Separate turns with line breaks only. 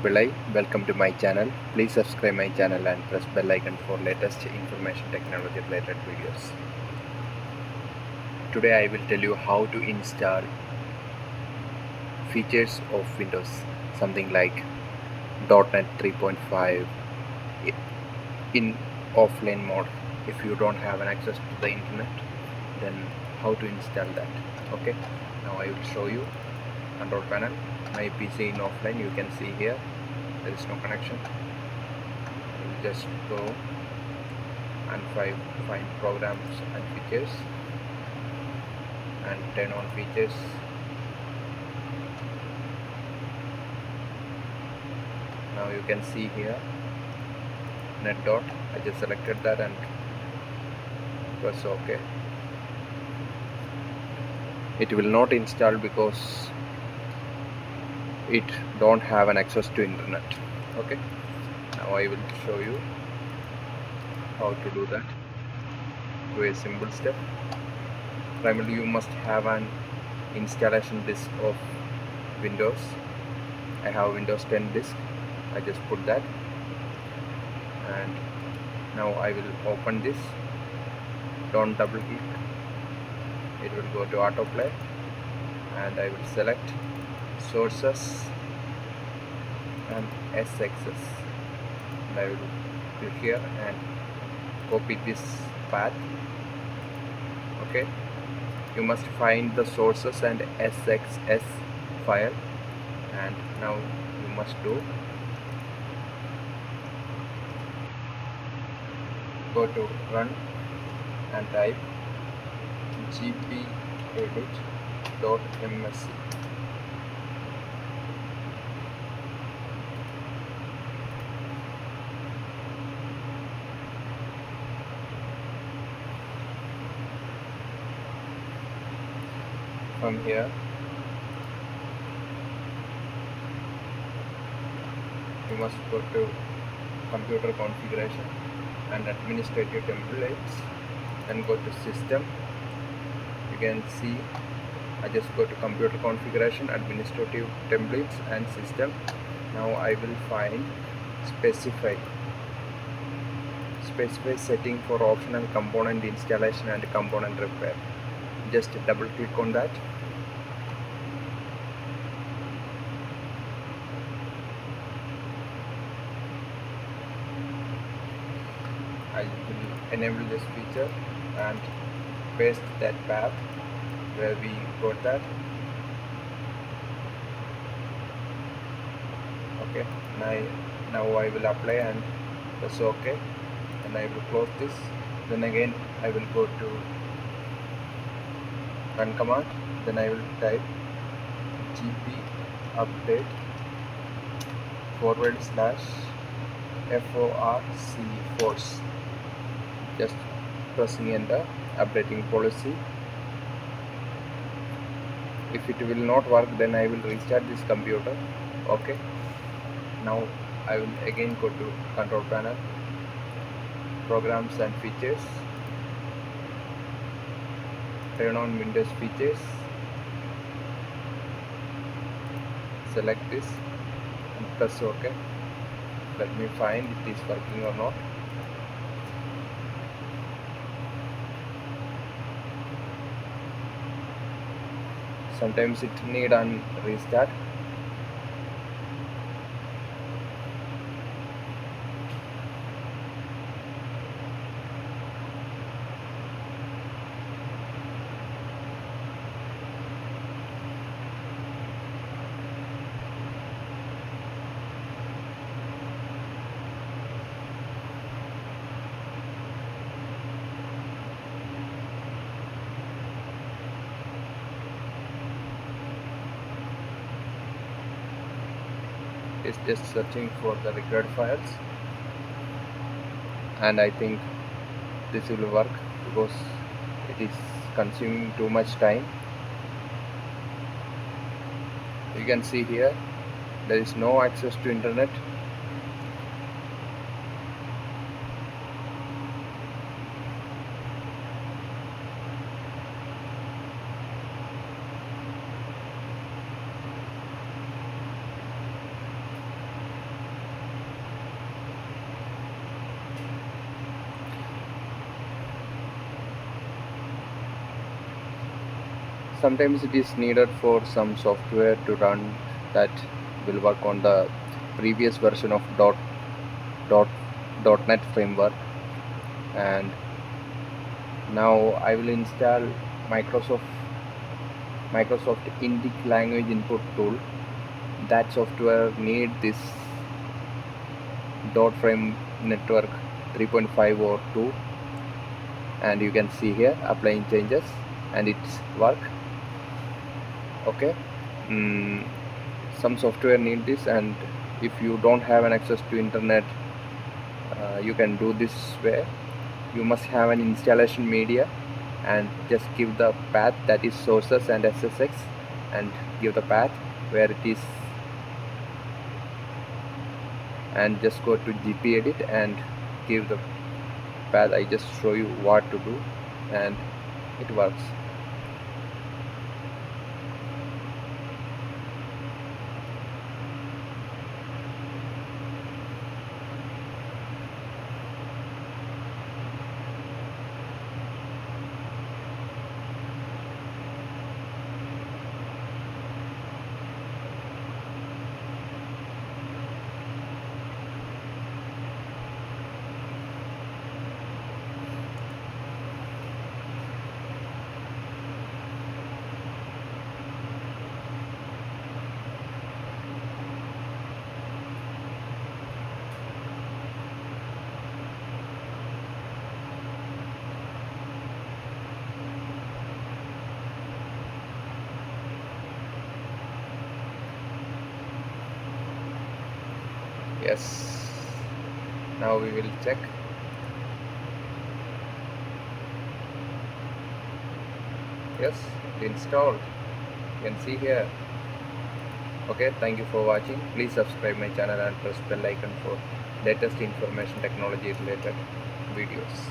Belai. Welcome to my channel. Please subscribe my channel and press bell icon for latest information technology related videos. Today I will tell you how to install features of Windows, something like .NET 3.5 in offline mode. If you don't have an access to the internet, then how to install that. Okay, now I will show you control panel. My PC in offline, you can see here there is no connection. I will just go and find programs and features and turn on features. Now you can see here net dot. I just selected that and press OK. It will not install because it don't have an access to internet. Okay, now I will show you how to do that through a simple step. Primarily you must have an installation disk of Windows. I have Windows 10 disk. I just put that, and now I will open this. Don't double click, it will go to autoplay, and I will select sources and SXS, and I will click here and copy this path. Okay, you must find the sources and SXS file, and now you must go to run and type gpedit.msc. From here you must go to computer configuration and administrative templates, then go to system. You can see I just go to computer configuration, administrative templates and system. Now I will find specify setting for optional component installation and component repair. Just double click on that. I will enable this feature and paste that path where we got that. Okay, now I will apply and press OK, and I will close this. Then again I will go to run command, then I will type gp update /force, just pressing enter, updating policy. If it will not work, then I will restart this computer. Okay, now I will again go to control panel, programs and features, turn on Windows features, select this and press OK. Let me find it is working or not. Sometimes it need an restart. It's just searching for the required files, and I think this will work because it is consuming too much time. You can see here there is no access to internet. sometimes it is needed for some software to run that will work on the previous version of dot .NET framework. And now I will install Microsoft Microsoft Indic language input tool. That software need this dot frame network 3.5 or 2, and you can see here applying changes and it's work. Okay. mm, some software need this, and if you don't have an access to internet, you can do this way. You must have an installation media and just give the path, that is sources and SSX, and give the path where it is, and just go to gpedit and give the path. I just show you what to do and it works. Yes, now we will check. Yes, it installed. You can see here. Okay, thank you for watching. Please subscribe my channel and press bell icon for latest information technology related videos.